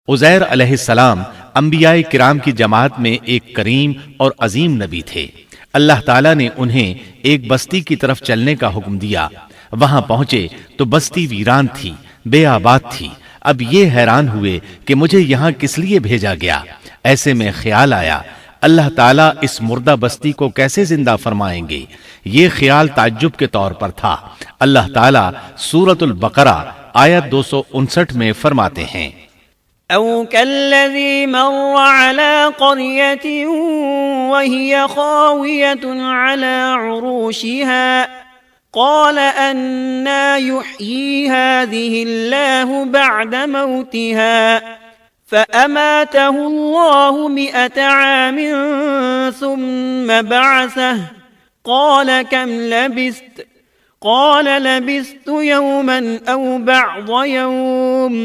عزیر علیہ السلام انبیاء کرام کی جماعت میں ایک کریم اور عظیم نبی تھے۔ اللہ تعالیٰ نے انہیں ایک بستی کی طرف چلنے کا حکم دیا۔ وہاں پہنچے تو بستی ویران تھی، بے آباد تھی۔ اب یہ حیران ہوئے کہ مجھے یہاں کس لیے بھیجا گیا۔ ایسے میں خیال آیا اللہ تعالیٰ اس مردہ بستی کو کیسے زندہ فرمائیں گے۔ یہ خیال تعجب کے طور پر تھا۔ اللہ تعالیٰ سورۃ البقرہ آیت 259 میں فرماتے ہیں، أو كالذي مر على قرية وهي خاوية على عروشها قال أنى يحيي هذه الله بعد موتها فأماته الله 100 عام ثم بعثه قال كم لبثت قال لبثت يوما أو بعض يوم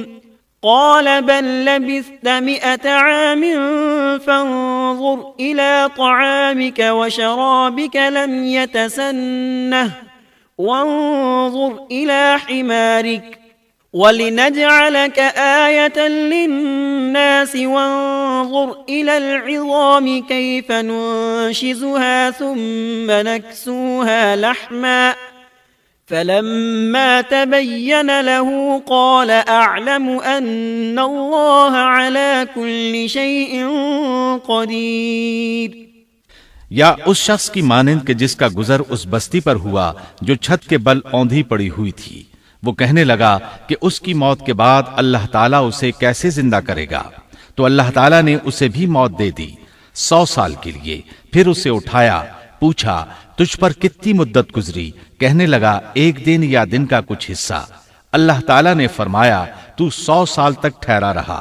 قال بل لبثت 100 عام فانظر إلى طعامك وشرابك لم يتسنه وانظر إلى حمارك ولنجعلك آية للناس وانظر إلى العظام كيف ننشزها ثم نكسوها لحما فلما تبين له قال أعلم أن الله على كل شيء قدير۔ یا اس شخص کی مانند کہ جس کا گزر اس بستی پر ہوا جو چھت کے بل اوندھی پڑی ہوئی تھی۔ وہ کہنے لگا کہ اس کی موت کے بعد اللہ تعالیٰ اسے کیسے زندہ کرے گا، تو اللہ تعالیٰ نے اسے بھی موت دے دی 100 سال کے لیے۔ پھر اسے اٹھایا، پوچھا تجھ پر کتنی مدت گزری؟ کہنے لگا 1 دن یا دن کا کچھ حصہ۔ اللہ تعالیٰ نے فرمایا تو 100 سال تک ٹھہرا رہا۔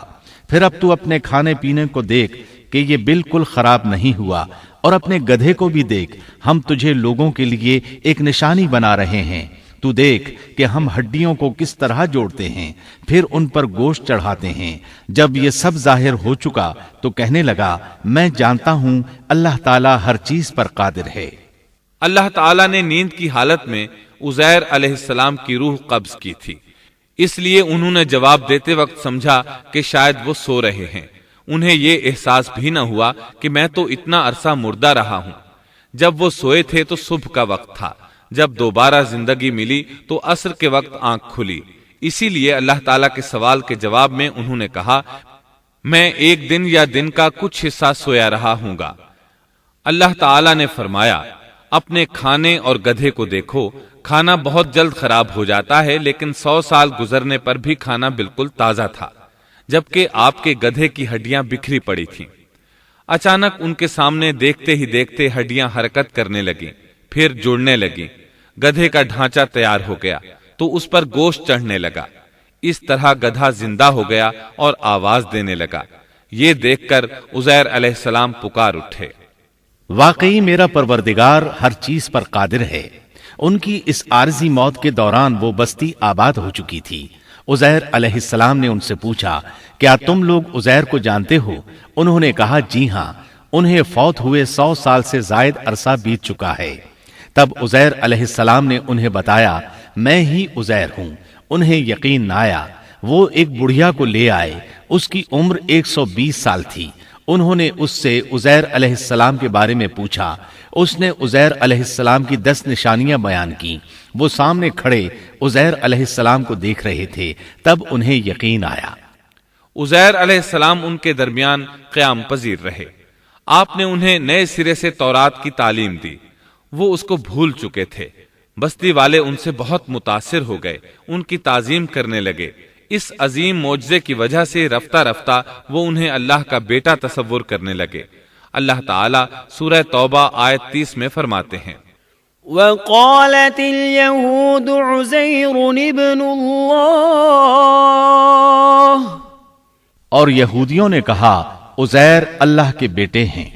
پھر اب تو اپنے کھانے پینے کو دیکھ کہ یہ بالکل خراب نہیں ہوا، اور اپنے گدھے کو بھی دیکھ، ہم تجھے لوگوں کے لیے ایک نشانی بنا رہے ہیں۔ تو دیکھ کہ ہم ہڈیوں کو کس طرح جوڑتے ہیں، پھر ان پر گوشت چڑھاتے ہیں۔ جب یہ سب ظاہر ہو چکا تو کہنے لگا میں جانتا ہوں اللہ تعالیٰ ہر چیز پر قادر ہے۔ اللہ تعالیٰ نے نیند کی حالت میں عزیر علیہ السلام کی روح قبض کی تھی، اس لیے انہوں نے جواب دیتے وقت سمجھا کہ شاید وہ سو رہے ہیں۔ انہیں یہ احساس بھی نہ ہوا کہ میں تو اتنا عرصہ مردہ رہا ہوں۔ جب وہ سوئے تھے تو صبح کا وقت تھا، جب دوبارہ زندگی ملی تو عصر کے وقت آنکھ کھلی۔ اسی لیے اللہ تعالیٰ کے سوال کے جواب میں انہوں نے کہا میں 1 دن یا دن کا کچھ حصہ سویا رہا ہوں گا۔ اللہ تعالیٰ نے فرمایا اپنے کھانے اور گدھے کو دیکھو، کھانا بہت جلد خراب ہو جاتا ہے، لیکن 100 سال گزرنے پر بھی کھانا بالکل تازہ تھا، جبکہ آپ کے گدھے کی ہڈیاں بکھری پڑی تھیں۔ اچانک ان کے سامنے دیکھتے ہی دیکھتے ہڈیاں حرکت کرنے لگیں، پھر جڑنے لگیں۔ گدھے کا ڈھانچہ تیار ہو گیا تو اس پر گوشت چڑھنے لگا۔ اس طرح گدھا زندہ ہو گیا اور آواز دینے لگا۔ یہ دیکھ کر عزیر علیہ السلام پکار اٹھے، واقعی میرا پروردگار ہر چیز پر قادر ہے۔ ان کی اس عارضی موت کے دوران وہ بستی آباد ہو چکی تھی۔ عزیر علیہ السلام نے ان سے پوچھا کیا تم لوگ عزیر کو جانتے ہو؟ انہوں نے کہا جی ہاں، انہیں فوت ہوئے 100 سال سے زائد عرصہ بیت چکا ہے۔ تب عزیر علیہ السلام نے انہیں بتایا میں ہی عزیر ہوں۔ انہیں یقین نہ آیا۔ وہ ایک بڑھیا کو لے آئے، اس کی عمر 120 سال تھی۔ انہوں نے اس سے عزیر علیہ السلام کے بارے میں پوچھا۔ اس نے عزیر علیہ السلام کی 10 نشانیاں بیان کی۔ وہ سامنے کھڑے عزیر علیہ السلام کو دیکھ رہے تھے، تب انہیں یقین آیا۔ عزیر علیہ السلام ان کے درمیان قیام پذیر رہے۔ آپ نے انہیں نئے سرے سے تورات کی تعلیم دی۔ وہ اس کو بھول چکے تھے۔ بستی والے ان سے بہت متاثر ہو گئے، ان کی تعظیم کرنے لگے۔ اس عظیم معجزے کی وجہ سے رفتہ رفتہ وہ انہیں اللہ کا بیٹا تصور کرنے لگے۔ اللہ تعالیٰ سورہ توبہ آیت 30 میں فرماتے ہیں وقالت اليهود عزير ابن الله، اور یہودیوں نے کہا عزیر اللہ کے بیٹے ہیں۔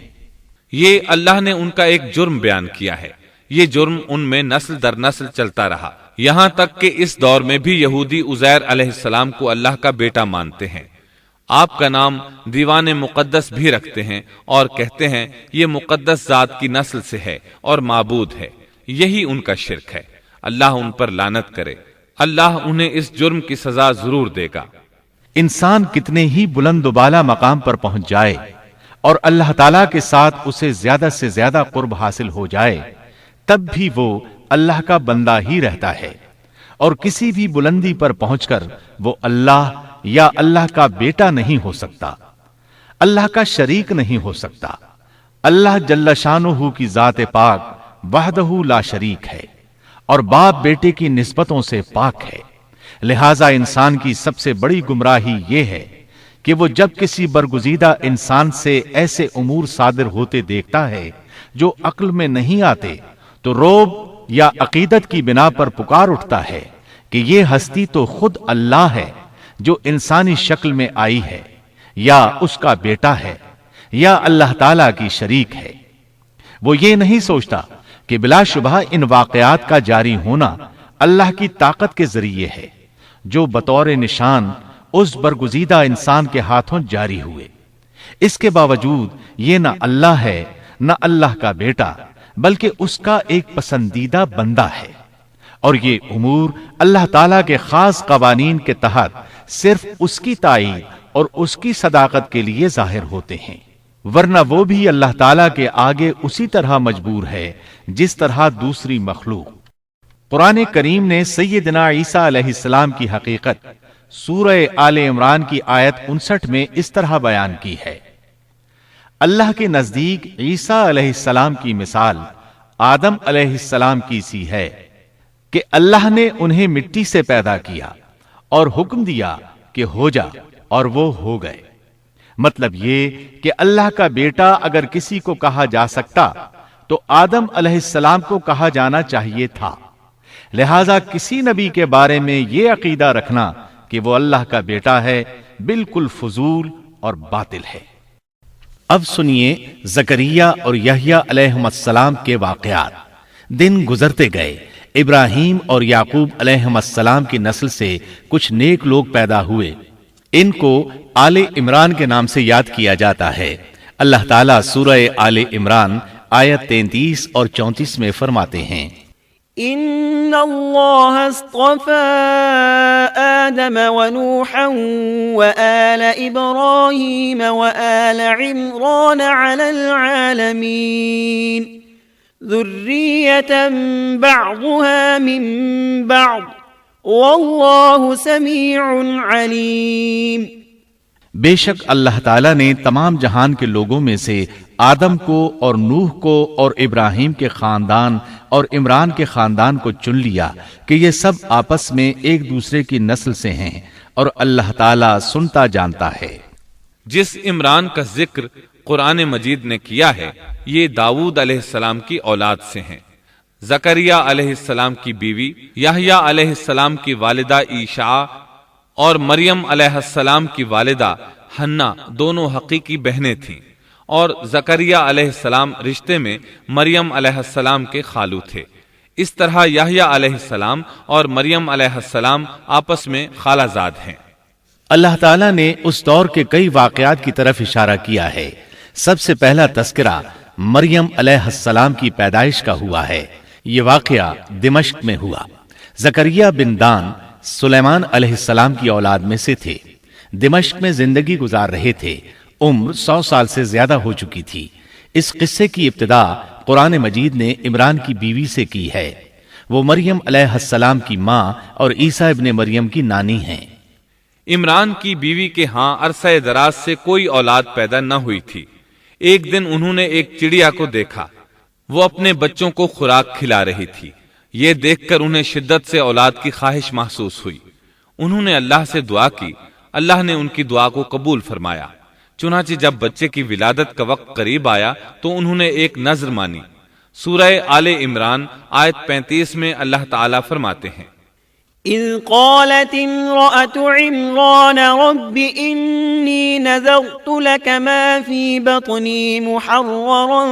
یہ اللہ نے ان کا ایک جرم بیان کیا ہے۔ یہ جرم ان میں نسل در نسل چلتا رہا، یہاں تک کہ اس دور میں بھی یہودی عزیر علیہ السلام کو اللہ کا بیٹا مانتے ہیں۔ آپ کا نام دیوان مقدس بھی رکھتے ہیں اور کہتے ہیں یہ مقدس ذات کی نسل سے ہے اور معبود ہے۔ یہی ان کا شرک ہے۔ اللہ ان پر لعنت کرے۔ اللہ انہیں اس جرم کی سزا ضرور دے گا۔ انسان کتنے ہی بلند و بالا مقام پر پہنچ جائے اور اللہ تعالیٰ کے ساتھ اسے زیادہ سے زیادہ قرب حاصل ہو جائے، تب بھی وہ اللہ کا بندہ ہی رہتا ہے، اور کسی بھی بلندی پر پہنچ کر وہ اللہ یا اللہ کا بیٹا نہیں ہو سکتا، اللہ کا شریک نہیں ہو سکتا۔ اللہ جل شانہ کی ذات پاک وحدہ لا شریک ہے اور باپ بیٹے کی نسبتوں سے پاک ہے، لہذا انسان کی سب سے بڑی گمراہی یہ ہے کہ وہ جب کسی برگزیدہ انسان سے ایسے امور صادر ہوتے دیکھتا ہے جو عقل میں نہیں آتے تو رعب یا عقیدت کی بنا پر پکار اٹھتا ہے کہ یہ ہستی تو خود اللہ ہے جو انسانی شکل میں آئی ہے، یا اس کا بیٹا ہے، یا اللہ تعالی کی شریک ہے۔ وہ یہ نہیں سوچتا کہ بلا شبہ ان واقعات کا جاری ہونا اللہ کی طاقت کے ذریعے ہے جو بطور نشان اس برگزیدہ انسان کے ہاتھوں جاری ہوئے۔ اس کے باوجود یہ نہ اللہ ہے نہ اللہ کا بیٹا، بلکہ اس کا ایک پسندیدہ بندہ ہے، اور یہ امور اللہ تعالیٰ کے خاص قوانین کے تحت صرف اس کی تائید اور اس کی صداقت کے لیے ظاہر ہوتے ہیں، ورنہ وہ بھی اللہ تعالیٰ کے آگے اسی طرح مجبور ہے جس طرح دوسری مخلوق۔ قرآن کریم نے سیدنا عیسیٰ علیہ السلام کی حقیقت سورہ آل عمران کی آیت 59 میں اس طرح بیان کی ہے: اللہ کے نزدیک عیسیٰ علیہ السلام کی مثال آدم علیہ السلام کی سی ہے کہ اللہ نے انہیں مٹی سے پیدا کیا اور حکم دیا کہ ہو جا، اور وہ ہو گئے۔ مطلب یہ کہ اللہ کا بیٹا اگر کسی کو کہا جا سکتا تو آدم علیہ السلام کو کہا جانا چاہیے تھا، لہذا کسی نبی کے بارے میں یہ عقیدہ رکھنا کہ وہ اللہ کا بیٹا ہے بالکل فضول اور باطل ہے۔ اب سنیے زکریہ اور یحییٰ علیہم السلام کے واقعات۔ دن گزرتے گئے، ابراہیم اور یعقوب علیہم السلام کی نسل سے کچھ نیک لوگ پیدا ہوئے، ان کو آل عمران کے نام سے یاد کیا جاتا ہے۔ اللہ تعالیٰ سورہ آل عمران آیت 33 اور 34 میں فرماتے ہیں: ان اللہ اصطفى آدم ونوحا وآل ابراہیم وآل عمران على العالمین ذریة بعضها من بعض واللہ سمیع علیم۔ بے شک اللہ تعالیٰ نے تمام جہان کے لوگوں میں سے آدم کو اور نوح کو اور ابراہیم کے خاندان اور عمران کے خاندان کو چن لیا کہ یہ سب آپس میں ایک دوسرے کی نسل سے ہیں، اور اللہ تعالیٰ سنتا جانتا ہے۔ جس عمران کا ذکر قرآن مجید نے کیا ہے یہ داؤد علیہ السلام کی اولاد سے ہیں۔ زکریہ علیہ السلام کی بیوی، یحییٰ علیہ السلام کی والدہ عیشا اور مریم علیہ السلام کی والدہ حنا دونوں حقیقی بہنیں تھیں، اور زکریہ علیہ السلام رشتے میں مریم علیہ السلام کے خالو تھے۔ اس طرح یحییٰ علیہ السلام اور مریم علیہ السلام آپس میں خالہ زاد ہیں۔ اللہ تعالیٰ نے اس دور کے کئی واقعات کی طرف اشارہ کیا ہے۔ سب سے پہلا تذکرہ مریم علیہ السلام کی پیدائش کا ہوا ہے۔ یہ واقعہ دمشق میں ہوا۔ زکریا بن دان سلیمان علیہ السلام کی اولاد میں سے تھے، دمشق میں زندگی گزار رہے تھے، عمر 100 سال سے زیادہ ہو چکی تھی۔ اس قصے کی ابتدا قرآن مجید نے عمران کی بیوی سے کی ہے۔ وہ مریم علیہ السلام کی ماں اور عیسیٰ ابن مریم کی نانی ہیں۔ عمران کی بیوی کے ہاں عرصہ دراز سے کوئی اولاد پیدا نہ ہوئی تھی۔ ایک دن انہوں نے ایک چڑیا کو دیکھا، وہ اپنے بچوں کو خوراک کھلا رہی تھی۔ یہ دیکھ کر انہیں شدت سے اولاد کی خواہش محسوس ہوئی۔ انہوں نے اللہ سے دعا کی، اللہ نے ان کی دعا کو قبول فرمایا۔ چنانچہ جب بچے کی ولادت کا وقت قریب آیا تو انہوں نے ایک نذر مانی۔ سورہ آل عمران آیت 35 میں اللہ تعالیٰ فرماتے ہیں: اذ قالت امرأة عمران رب انی نذرت لك ما في بطنی محررا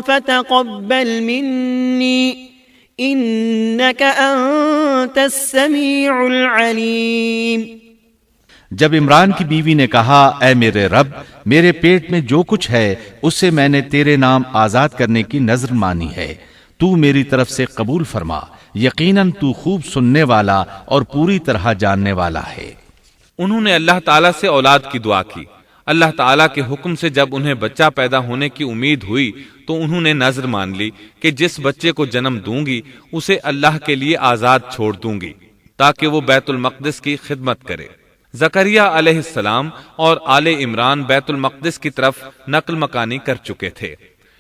فتقبل منی انك انت السمیع العلیم۔ جب عمران کی بیوی نے کہا، اے میرے رب، میرے پیٹ میں جو کچھ ہے اسے میں نے تیرے نام آزاد کرنے کی نذر مانی ہے، تو میری طرف سے قبول فرما، یقیناً تو خوب سننے والا اور پوری طرح جاننے والا ہے۔ انہوں نے اللہ تعالیٰ سے اولاد کی دعا کی۔ اللہ تعالیٰ کے حکم سے جب انہیں بچہ پیدا ہونے کی امید ہوئی تو انہوں نے نذر مان لی کہ جس بچے کو جنم دوں گی اسے اللہ کے لیے آزاد چھوڑ دوں گی تاکہ وہ بیت المقدس کی خدمت کرے۔ زکریہ علیہ السلام اور آل عمران بیت المقدس کی طرف نقل مکانی کر چکے تھے۔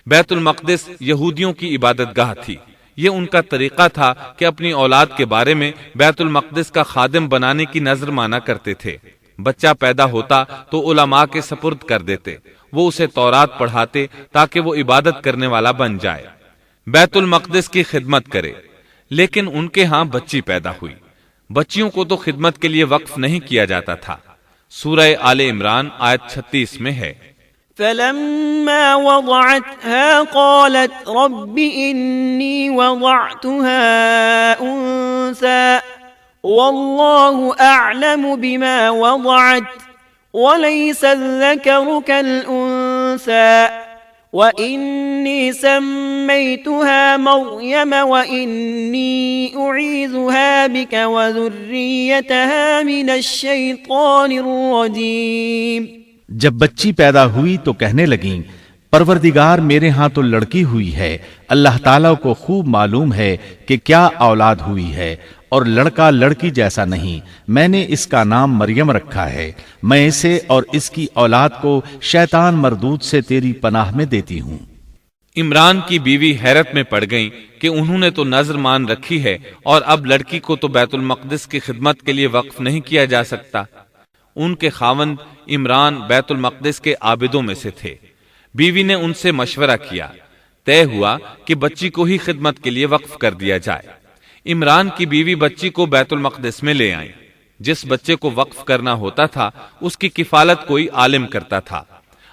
بیت المقدس یہودیوں کی عبادت گاہ تھی۔ یہ ان کا طریقہ تھا کہ اپنی اولاد کے بارے میں بیت المقدس کا خادم بنانے کی نذر مانا کرتے تھے۔ بچہ پیدا ہوتا تو علماء کے سپرد کر دیتے، وہ اسے تورات پڑھاتے تاکہ وہ عبادت کرنے والا بن جائے، بیت المقدس کی خدمت کرے۔ لیکن ان کے ہاں بچی پیدا ہوئی۔ بچیوں کو تو خدمت کے لیے وقف نہیں کیا جاتا تھا۔ سورہ آل عمران آیت 36 میں ہے، فلما وضعتها قالت رب إني وضعتها أنثى والله أعلم بما وضعت وليس الذكر كالأنثى وإني سميتها مريم وإني أعيذها بك وذريتها من الشيطان الرجيم۔ جب بچی پیدا ہوئی تو کہنے لگیں، پروردگار میرے ہاں تو لڑکی ہوئی ہے، اللہ تعالیٰ کو خوب معلوم ہے کہ کیا اولاد ہوئی ہے، اور لڑکا لڑکی جیسا نہیں، میں نے اس کا نام مریم رکھا ہے، میں اسے اور اس کی اولاد کو شیطان مردود سے تیری پناہ میں دیتی ہوں۔ عمران کی بیوی حیرت میں پڑ گئیں کہ انہوں نے تو نذر مان رکھی ہے اور اب لڑکی کو تو بیت المقدس کی خدمت کے لیے وقف نہیں کیا جا سکتا۔ ان کے خاوند عمران بیت المقدس کے عابدوں میں سے تھے۔ بیوی نے ان سے مشورہ کیا، طے ہوا کہ بچی کو ہی خدمت کے لیے وقف کر دیا جائے۔ عمران کی بیوی بچی کو بیت المقدس میں لے آئیں۔ جس بچے کو وقف کرنا ہوتا تھا اس کی کفالت کوئی عالم کرتا تھا۔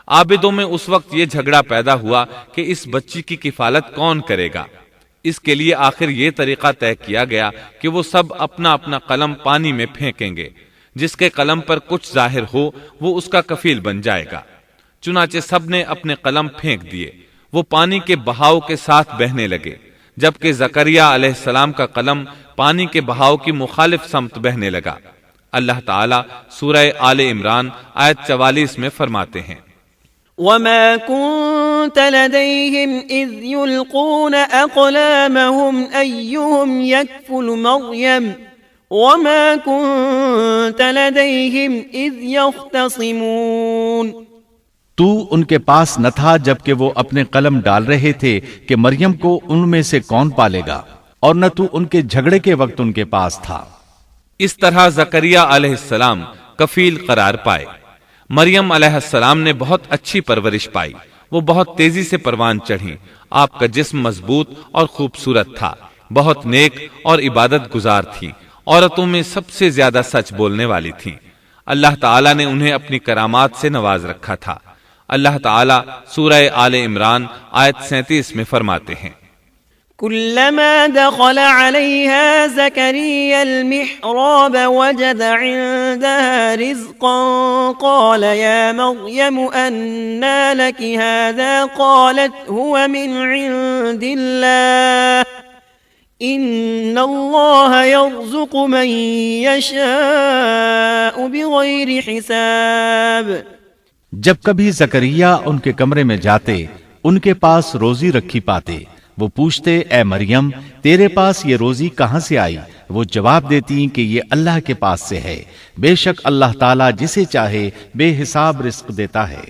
عابدوں میں اس وقت یہ جھگڑا پیدا ہوا کہ اس بچی کی کفالت کون کرے گا۔ اس کے لیے آخر یہ طریقہ طے کیا گیا کہ وہ سب اپنا اپنا قلم پانی میں پھینکیں گے، جس کے قلم پر کچھ ظاہر ہو وہ اس کا کفیل بن جائے گا۔ چنانچہ سب نے اپنے قلم پھینک دیے، وہ پانی کے بہاؤ کے ساتھ بہنے لگے، جبکہ زکریا علیہ السلام کا قلم پانی کے بہاؤ کی مخالف سمت بہنے لگا۔ اللہ تعالیٰ سورہ آل عمران آیت 44 میں فرماتے ہیں، وما كنت لديهم إذ يلقون أقلامهم أيهم يكفل مريم وما كنت لديهم إذ يختصمون۔ تو ان کے پاس نہ تھا جبکہ وہ اپنے قلم ڈال رہے تھے کہ مریم کو ان میں سے کون پالے گا، اور نہ تو ان کے جھگڑے کے وقت ان کے پاس تھا۔ اس طرح زکریا علیہ السلام کفیل قرار پائے۔ مریم علیہ السلام نے بہت اچھی پرورش پائی، وہ بہت تیزی سے پروان چڑھی۔ آپ کا جسم مضبوط اور خوبصورت تھا، بہت نیک اور عبادت گزار تھی، عورتوں میں سب سے زیادہ سچ بولنے والی تھیں۔ اللہ تعالیٰ نے انہیں اپنی کرامات سے نواز رکھا تھا۔ اللہ تعالیٰ سورہ آل عمران آیت 37 میں فرماتے ہیں، كلما دخل عليها زكريا المحراب وجد عندها رزقا قال يا مريم أنى لك هذا قالت هو من عند الله إن الله يرزق من يشاء بغير حساب۔ جب کبھی زکریا ان کے کمرے میں جاتے ان کے پاس روزی رکھی پاتے، وہ پوچھتے اے مریم تیرے پاس یہ روزی کہاں سے آئی؟ وہ جواب دیتی کہ یہ اللہ کے پاس سے ہے، بے شک اللہ تعالیٰ جسے چاہے بے حساب رزق دیتا ہے۔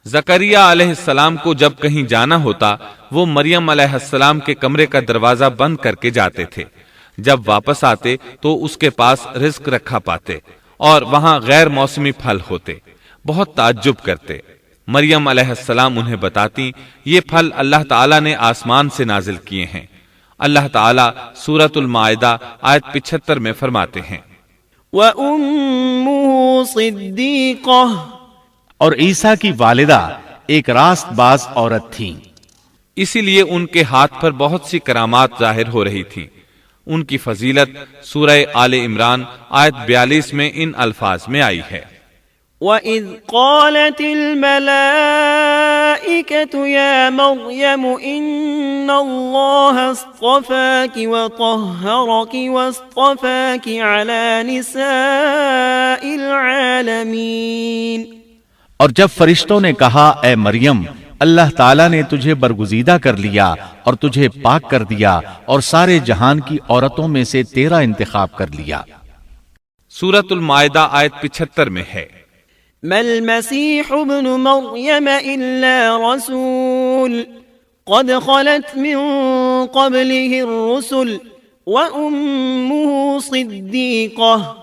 زکریا علیہ السلام کو جب کہیں جانا ہوتا وہ مریم علیہ السلام کے کمرے کا دروازہ بند کر کے جاتے تھے۔ جب واپس آتے تو اس کے پاس رزق رکھا پاتے اور وہاں غیر موسمی پھل ہوتے۔ بہت تعجب کرتے۔ مریم علیہ السلام انہیں بتاتی یہ پھل اللہ تعالیٰ نے آسمان سے نازل کیے ہیں۔ اللہ تعالیٰ سورۃ المائدہ آیت 75 میں فرماتے ہیں، وَأُمُّهُ صِدِّيقَةٌ، اور عیسیٰ کی والدہ ایک راست باز عورت تھیں، اسی لیے ان کے ہاتھ پر بہت سی کرامات ظاہر ہو رہی تھی۔ ان کی فضیلت سورہ آل عمران آیت 42 میں ان الفاظ میں آئی ہے، وَإِذْ قَالَتِ الْمَلَائِكَةُ يَا مَرْيَمُ إِنَّ اللَّهَ اصْطَفَاكِ وَطَهَّرَكِ وَاصْطَفَاكِ عَلَى نِسَاءِ العالمين. اور جب فرشتوں نے کہا اے مریم اللہ تعالیٰ نے تجھے برگزیدہ کر لیا اور تجھے پاک کر دیا اور سارے جہان کی عورتوں میں سے تیرا انتخاب کر لیا. سورۃ المائدہ آیت 75 میں ہے ما المسيح ابن مريم إلا رسول قد خلت من قبله الرسل وأمه صديقة.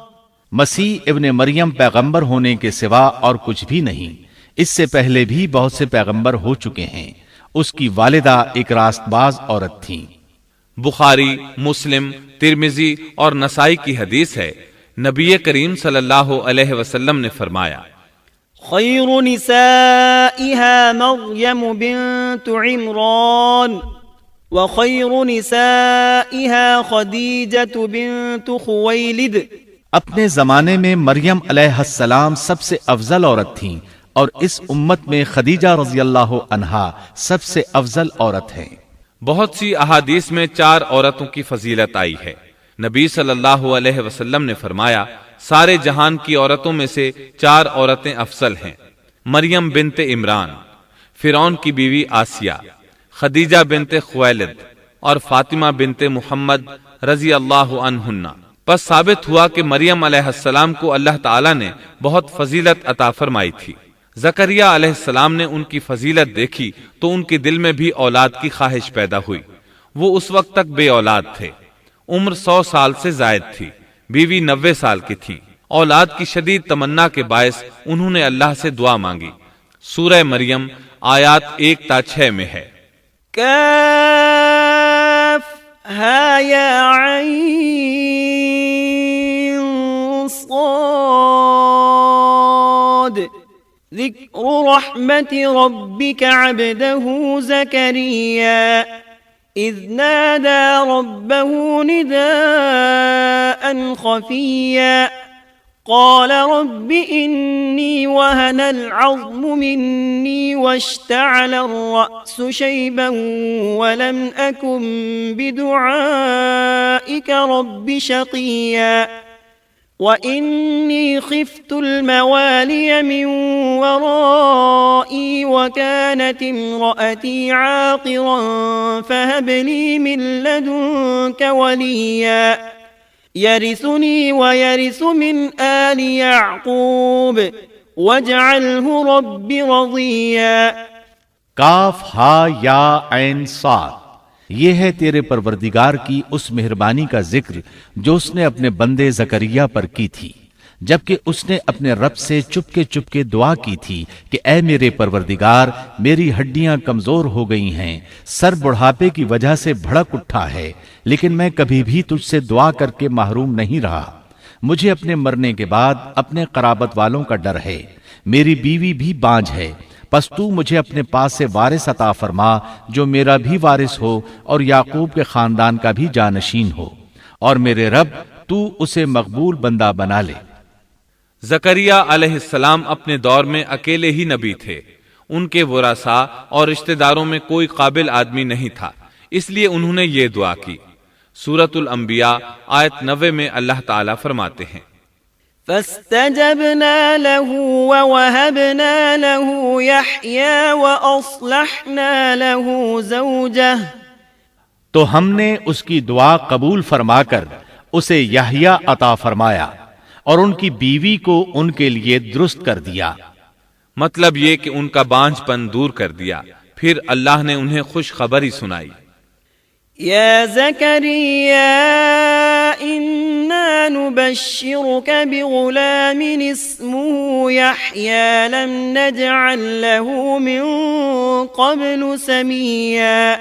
مسیح ابن مریم پیغمبر ہونے کے سوا اور کچھ بھی نہیں، اس سے پہلے بھی بہت سے پیغمبر ہو چکے ہیں، اس کی والدہ ایک راست باز عورت تھیں. بخاری، مسلم، ترمذی اور نسائی کی حدیث ہے، نبی کریم صلی اللہ علیہ وسلم نے فرمایا خير نسائها مريم بنت عمران وخير نسائها خديجة بنت خويلد. اپنے زمانے میں مریم علیہ السلام سب سے افضل عورت تھیں اور اس امت میں خدیجہ رضی اللہ عنہا سب سے افضل عورت ہیں. بہت سی احادیث میں 4 عورتوں کی فضیلت آئی ہے. نبی صلی اللہ علیہ وسلم نے فرمایا سارے جہان کی عورتوں میں سے 4 عورتیں افضل ہیں، مریم بنت عمران، فرعون کی بیوی آسیہ، خدیجہ بنت خویلد اور فاطمہ بنت محمد رضی اللہ عنہن. پس ثابت ہوا کہ مریم علیہ السلام کو اللہ تعالیٰ نے بہت فضیلت عطا فرمائی تھی. زکریا علیہ السلام نے ان کی فضیلت دیکھی تو ان کے دل میں بھی اولاد کی خواہش پیدا ہوئی. وہ اس وقت تک بے اولاد تھے، عمر 100 سال سے زائد تھی، بیوی 90 سال کی تھی. اولاد کی شدید تمنا کے باعث انہوں نے اللہ سے دعا مانگی. سورہ مریم آیات 1 تا 6 میں ہے. كاف ها يا عين صاد ذكر رحمة ربك عبده زكريا إذ نادى ربه نداء خفيا قال رب إني وهن العظم مني واشتعل الرأس شيبا ولم أكن بدعائك رب شقيا وإني خفت الموالي من ورائي وكانت امرأتي عاقرا فهب لي من لدنك وليا يرثني ويرث من آل يعقوب واجعله رب رضيا. کاف ہا یا عین صاد، یہ ہے تیرے پروردگار کی اس مہربانی کا ذکر جو اس نے اپنے بندے زکریا پر کی تھی، جبکہ اس نے اپنے رب سے چپکے دعا کی تھی کہ اے میرے پروردگار میری ہڈیاں کمزور ہو گئی ہیں، سر بڑھاپے کی وجہ سے بھڑک اٹھا ہے، لیکن میں کبھی بھی تجھ سے دعا کر کے محروم نہیں رہا. مجھے اپنے مرنے کے بعد اپنے قرابت والوں کا ڈر ہے، میری بیوی بھی بانجھ ہے، پس تو مجھے اپنے پاس سے وارث عطا فرما جو میرا بھی وارث ہو اور یعقوب کے خاندان کا بھی جانشین ہو، اور میرے رب تو اسے مقبول بندہ بنا لے. زکریا علیہ السلام اپنے دور میں اکیلے ہی نبی تھے، ان کے ورثاء اور رشتہ داروں میں کوئی قابل آدمی نہیں تھا، اس لیے انہوں نے یہ دعا کی. سورۃ الانبیاء آیت 90 میں اللہ تعالیٰ فرماتے ہیں فاستجبنا له ووهبنا له يحيى وأصلحنا له زوجه. تو ہم نے اس کی دعا قبول فرما کر اسے یحییٰ عطا فرمایا اور ان کی بیوی کو ان کے لیے درست کر دیا. مطلب یہ کہ ان کا بانجھ پن دور کر دیا. پھر اللہ نے انہیں خوشخبری سنائی. يا زكريا إنا نبشرك بغلام اسمه يحيى لم نجعل له من قبل سميا.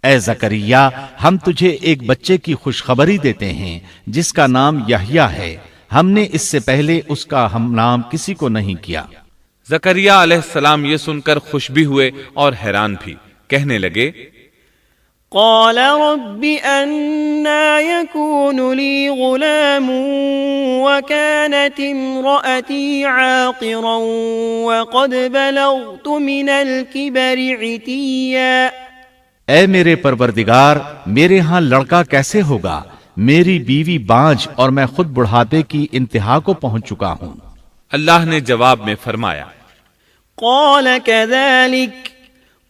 اے زکریا ہم تجھے ایک بچے کی خوشخبری دیتے ہیں جس کا نام یحییٰ ہے، ہم نے اس سے پہلے اس کا ہم نام کسی کو نہیں کیا. زکریا علیہ السلام یہ سن کر خوش بھی ہوئے اور حیران بھی. کہنے لگے قال رب أنا يكون لي غلام وكانت امرأتي عاقرا وقد بلغت من الكبر عتيا. اے میرے پروردگار میرے ہاں لڑکا کیسے ہوگا، میری بیوی بانجھ اور میں خود بڑھاپے کی انتہا کو پہنچ چکا ہوں. اللہ نے جواب میں فرمایا، قال كذلك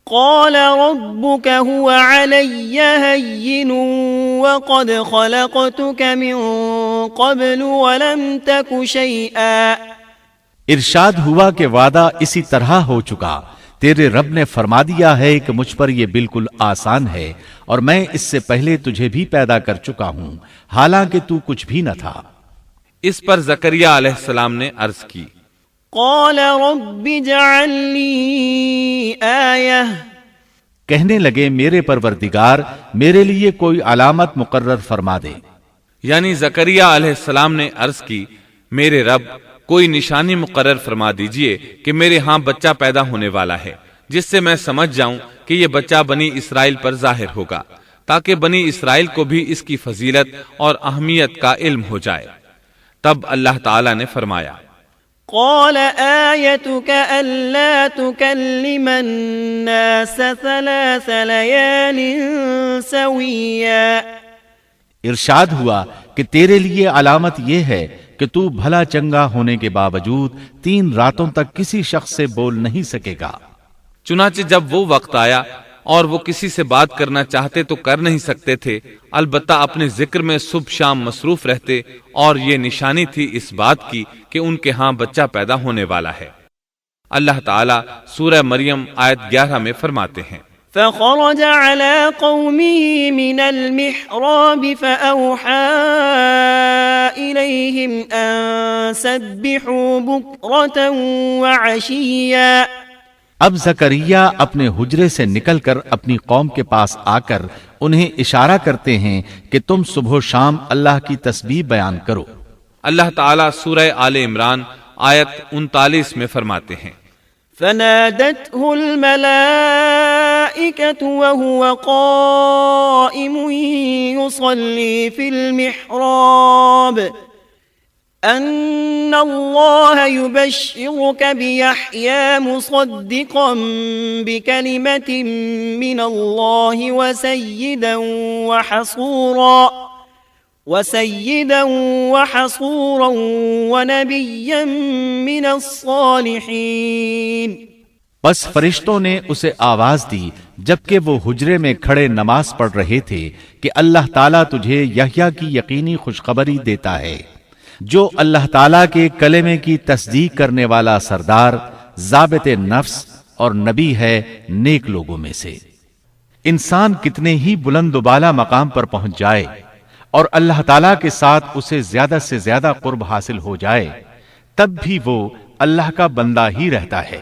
قال ربك هو علي هين وقد خلقتك من قبل ولم تك شيئا۔ ارشاد ہوا کہ وعدہ اسی طرح ہو چکا، تیرے رب نے فرما دیا ہے کہ مجھ پر یہ بالکل آسان ہے، اور میں اس سے پہلے تجھے بھی پیدا کر چکا ہوں، حالانکہ تو کچھ بھی نہ تھا۔ اس پر زکریا علیہ السلام نے عرض کی، قال رب اجعل لي آیہ، کہنے لگے میرے پروردگار میرے لیے کوئی علامت مقرر فرما دے۔ یعنی زکریا علیہ السلام نے عرض کی، میرے رب کوئی نشانی مقرر فرما دیجئے کہ میرے ہاں بچہ پیدا ہونے والا ہے، جس سے میں سمجھ جاؤں کہ یہ بچہ بنی اسرائیل پر ظاہر ہوگا، تاکہ بنی اسرائیل کو بھی اس کی فضیلت اور اہمیت کا علم ہو جائے۔ تب اللہ تعالی نے فرمایا، قال آیتک الا تکلم الناس 3 لیال سویا، ارشاد ہوا کہ تیرے لیے علامت یہ ہے کہ تو بھلا چنگا ہونے کے باوجود 3 راتوں تک کسی شخص سے بول نہیں سکے گا۔ چنانچہ جب وہ وقت آیا اور وہ کسی سے بات کرنا چاہتے تو کر نہیں سکتے تھے، البتہ اپنے ذکر میں صبح شام مصروف رہتے، اور یہ نشانی تھی اس بات کی کہ ان کے ہاں بچہ پیدا ہونے والا ہے۔ اللہ تعالیٰ سورہ مریم آیت 11 میں فرماتے ہیں، فخرج على قومه من المحراب فأوحى إليهم أن سبحوا بكرة وعشيا۔ اب زکریا اپنے حجرے سے نکل کر اپنی قوم کے پاس آ کر انہیں اشارہ کرتے ہیں کہ تم صبح و شام اللہ کی تسبیح بیان کرو۔ اللہ تعالیٰ سورہ آل عمران آیت 39 میں فرماتے ہیں، فنادته الملائكة وهو قائم يصلي في المحراب أن الله يبشرك بيحيى مصدقا بكلمة من الله وسيدا وحصورا ونبيا من الصالحين۔ بس فرشتوں نے اسے آواز دی جبکہ وہ حجرے میں کھڑے نماز پڑھ رہے تھے کہ اللہ تعالیٰ تجھے یحییٰ کی یقینی خوشخبری دیتا ہے، جو اللہ تعالیٰ کے کلمے کی تصدیق کرنے والا سردار، ضابط نفس اور نبی ہے نیک لوگوں میں سے۔ انسان کتنے ہی بلند و بالا مقام پر پہنچ جائے اور اللہ تعالیٰ کے ساتھ اسے زیادہ سے زیادہ قرب حاصل ہو جائے، تب بھی وہ اللہ کا بندہ ہی رہتا ہے،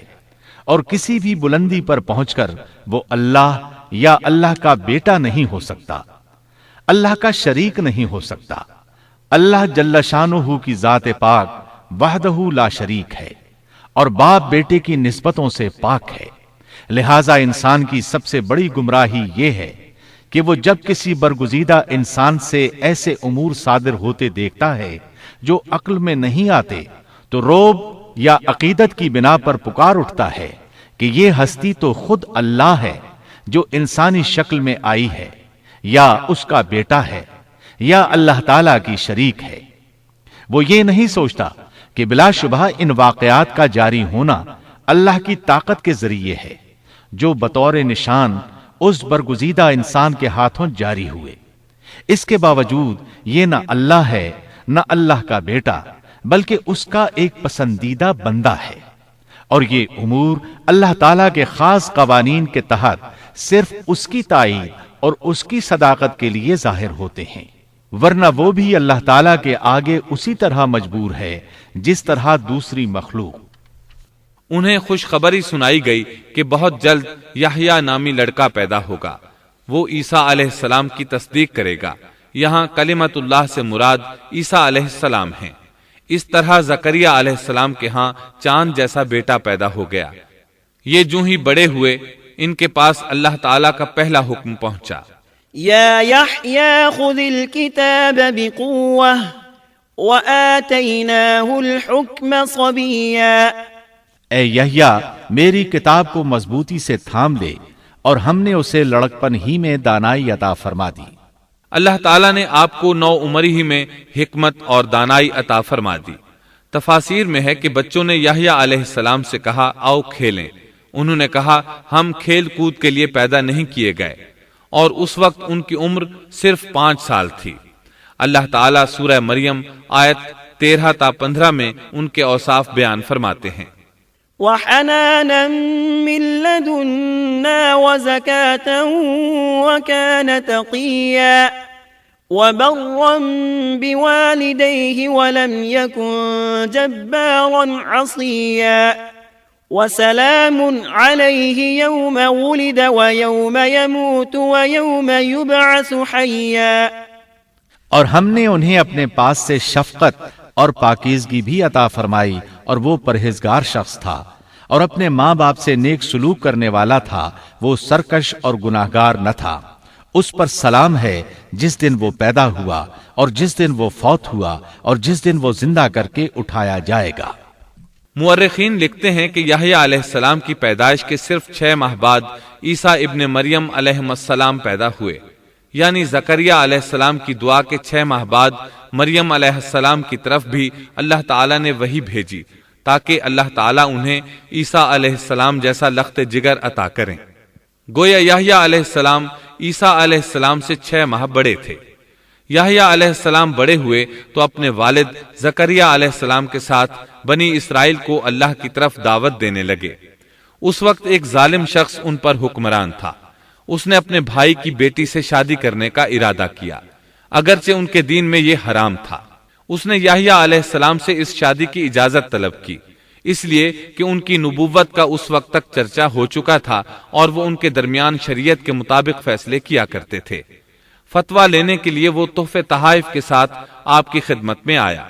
اور کسی بھی بلندی پر پہنچ کر وہ اللہ یا اللہ کا بیٹا نہیں ہو سکتا، اللہ کا شریک نہیں ہو سکتا۔ اللہ جل شانہ کی ذات پاک وحدہ لا شریک ہے اور باپ بیٹے کی نسبتوں سے پاک ہے، لہذا انسان کی سب سے بڑی گمراہی یہ ہے کہ وہ جب کسی برگزیدہ انسان سے ایسے امور صادر ہوتے دیکھتا ہے جو عقل میں نہیں آتے تو رعب یا عقیدت کی بنا پر پکار اٹھتا ہے کہ یہ ہستی تو خود اللہ ہے جو انسانی شکل میں آئی ہے، یا اس کا بیٹا ہے، یا اللہ تعالیٰ کی شریک ہے۔ وہ یہ نہیں سوچتا کہ بلا شبہ ان واقعات کا جاری ہونا اللہ کی طاقت کے ذریعے ہے، جو بطور نشان اس برگزیدہ انسان کے ہاتھوں جاری ہوئے۔ اس کے باوجود یہ نہ اللہ ہے نہ اللہ کا بیٹا، بلکہ اس کا ایک پسندیدہ بندہ ہے، اور یہ امور اللہ تعالیٰ کے خاص قوانین کے تحت صرف اس کی تائید اور اس کی صداقت کے لیے ظاہر ہوتے ہیں، ورنہ وہ بھی اللہ تعالیٰ کے آگے اسی طرح مجبور ہے جس طرح دوسری مخلوق۔ انہیں خوشخبری سنائی گئی کہ بہت جلد یحییٰ نامی لڑکا پیدا ہوگا، وہ عیسیٰ علیہ السلام کی تصدیق کرے گا۔ یہاں کلمت اللہ سے مراد عیسیٰ علیہ السلام ہیں۔ اس طرح زکریا علیہ السلام کے ہاں چاند جیسا بیٹا پیدا ہو گیا۔ یہ جو ہی بڑے ہوئے، ان کے پاس اللہ تعالیٰ کا پہلا حکم پہنچا، یا یحییٰ خذ الکتاب بقوة وآتیناہ الحکم صبیا۔ اے یحییٰ میری کتاب کو مضبوطی سے تھام لے، اور ہم نے اسے لڑکپن ہی میں دانائی عطا فرما دی۔ اللہ تعالیٰ نے آپ کو نو عمری ہی میں حکمت اور دانائی عطا فرما دی۔ تفاسیر میں ہے کہ بچوں نے یحییٰ علیہ السلام سے کہا آؤ کھیلیں۔ انہوں نے کہا ہم کھیل کود کے لیے پیدا نہیں کیے گئے، اور اس وقت ان کی عمر صرف 5 سال تھی۔ اللہ تعالیٰ سورہ مریم آیت 13 تا 15 میں ان کے اوصاف بیان فرماتے ہیں۔ وحنانا من لدنا وزكاة وكان تقيا وبرا بوالديه ولم يكن جبارا عصيا وسلام عليه يوم ولد ويوم يموت ويوم يبعث حيا۔ اور ہم نے انہیں اپنے پاس سے شفقت اور پاکیزگی بھی عطا فرمائی، اور وہ پرہیزگار شخص تھا اور اپنے ماں باپ سے نیک سلوک کرنے والا تھا، وہ سرکش اور گناہگار نہ تھا۔ اس پر سلام ہے جس دن وہ پیدا ہوا اور جس دن وہ فوت ہوا اور جس دن وہ زندہ کر کے اٹھایا جائے گا۔ مورخین لکھتے ہیں کہ یحییٰ علیہ السلام کی پیدائش کے صرف 6 ماہ بعد عیسیٰ ابن مریم علیہ السلام پیدا ہوئے، یعنی زکریا علیہ السلام کی دعا کے 6 ماہ بعد مریم علیہ السلام کی طرف بھی اللہ تعالیٰ نے وحی بھیجی تاکہ اللہ تعالیٰ انہیں عیسیٰ علیہ السلام جیسا لخت جگر عطا کریں۔ گویا یحییٰ علیہ السلام عیسیٰ علیہ السلام سے 6 ماہ بڑے تھے۔ یحییٰ علیہ السلام بڑے ہوئے تو اپنے والد زکریا علیہ السلام کے ساتھ بنی اسرائیل کو اللہ کی طرف دعوت دینے لگے۔ اس وقت ایک ظالم شخص ان پر حکمران تھا۔ اس نے اپنے بھائی کی بیٹی سے شادی کرنے کا ارادہ کیا، اگرچہ ان کے دین میں یہ حرام تھا۔ اس نے یحییٰ علیہ السلام سے اس شادی کی اجازت طلب کی، اس لیے کہ ان کی نبوت کا اس وقت تک چرچا ہو چکا تھا اور وہ ان کے درمیان شریعت کے مطابق فیصلے کیا کرتے تھے۔ فتویٰ لینے کے لیے وہ تحفے تحائف کے ساتھ آپ کی خدمت میں آیا۔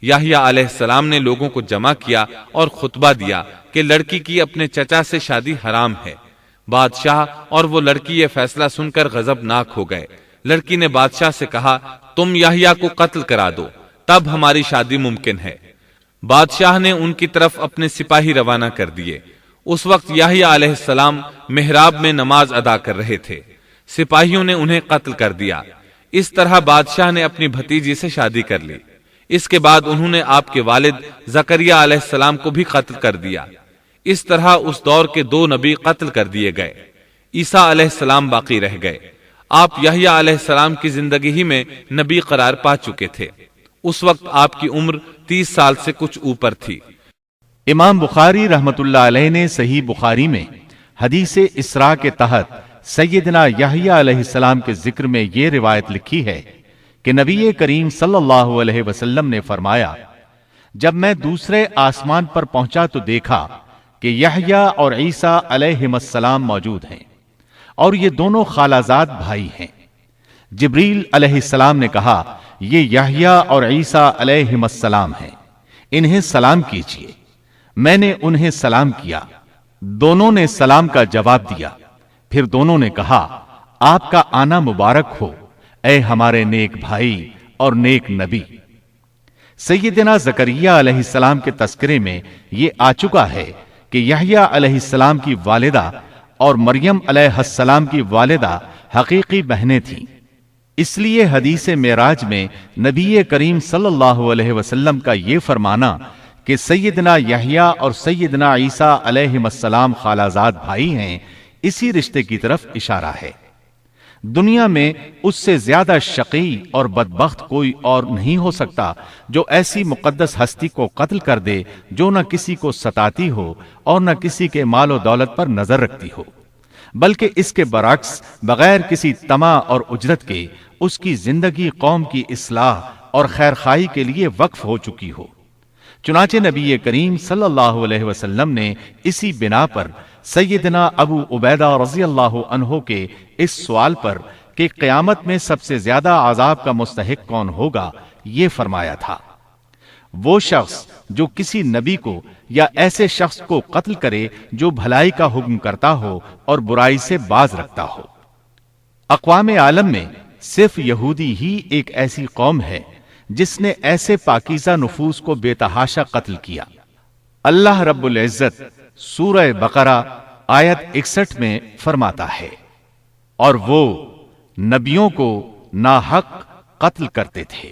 یحییٰ علیہ السلام نے لوگوں کو جمع کیا اور خطبہ دیا کہ لڑکی کی اپنے چچا سے شادی حرام ہے۔ بادشاہ اور وہ لڑکی یہ فیصلہ سن کر غضبناک ہو گئے۔ لڑکی نے بادشاہ سے کہا تم یحییٰ کو قتل کرا دو، تب ہماری شادی ممکن ہے۔ بادشاہ نے ان کی طرف اپنے سپاہی روانہ کر دیے۔ اس وقت یحییٰ علیہ السلام محراب میں نماز ادا کر رہے تھے۔ سپاہیوں نے انہیں قتل کر دیا۔ اس طرح بادشاہ نے اپنی بھتیجی سے شادی کر لی۔ اس کے بعد انہوں نے آپ کے والد زکریا علیہ السلام کو بھی قتل کر دیا۔ اس طرح اس دور کے 2 نبی قتل کر دیے گئے۔ عیسیٰ علیہ السلام باقی رہ گئے۔ آپ یحییٰ علیہ السلام کی زندگی ہی میں نبی قرار پا چکے تھے۔ اس وقت آپ کی عمر 30 سال سے کچھ اوپر تھی۔ امام بخاری رحمت اللہ علیہ نے صحیح بخاری میں حدیث اسراء کے تحت سیدنا یحییٰ علیہ السلام کے ذکر میں یہ روایت لکھی ہے کہ نبی کریم صلی اللہ علیہ وسلم نے فرمایا، جب میں دوسرے آسمان پر پہنچا تو دیکھا کہ یحییٰ اور عیسیٰ علیہ السلام موجود ہیں، اور یہ دونوں خالہ زاد بھائی ہیں۔ جبریل علیہ السلام نے کہا یہ یحییٰ اور عیسیٰ علیہ السلام ہیں، انہیں سلام کیجیے۔ میں نے انہیں سلام کیا، دونوں نے سلام کا جواب دیا۔ پھر دونوں نے کہا آپ کا آنا مبارک ہو اے ہمارے نیک بھائی اور نیک نبی۔ سیدنا زکریا علیہ السلام کے تذکرے میں یہ آ چکا ہے کہ یحییٰ علیہ السلام کی والدہ اور مریم علیہ السلام کی والدہ حقیقی بہنیں تھیں۔ اس لیے حدیث معراج میں نبی کریم صلی اللہ علیہ وسلم کا یہ فرمانا کہ سیدنا یحییٰ اور سیدنا عیسیٰ علیہ السلام خالہ زاد بھائی ہیں، اسی رشتے کی طرف اشارہ ہے۔ دنیا میں اس سے زیادہ شقی اور بدبخت کوئی اور نہیں ہو سکتا جو ایسی مقدس ہستی کو قتل کر دے جو نہ کسی کو ستاتی ہو اور نہ کسی کے مال و دولت پر نظر رکھتی ہو، بلکہ اس کے برعکس بغیر کسی طمع اور اجرت کے اس کی زندگی قوم کی اصلاح اور خیرخواہی کے لیے وقف ہو چکی ہو۔ چنانچہ نبی کریم صلی اللہ علیہ وسلم نے اسی بنا پر سیدنا ابو عبیدہ رضی اللہ عنہ کے اس سوال پر کہ قیامت میں سب سے زیادہ عذاب کا مستحق کون ہوگا یہ فرمایا تھا، وہ شخص جو کسی نبی کو یا ایسے شخص کو قتل کرے جو بھلائی کا حکم کرتا ہو اور برائی سے باز رکھتا ہو۔ اقوام عالم میں صرف یہودی ہی ایک ایسی قوم ہے جس نے ایسے پاکیزہ نفوس کو بے تحاشا قتل کیا۔ اللہ رب العزت سورہ بقرہ آیت 61 میں فرماتا ہے، اور وہ نبیوں کو ناحق قتل کرتے تھے۔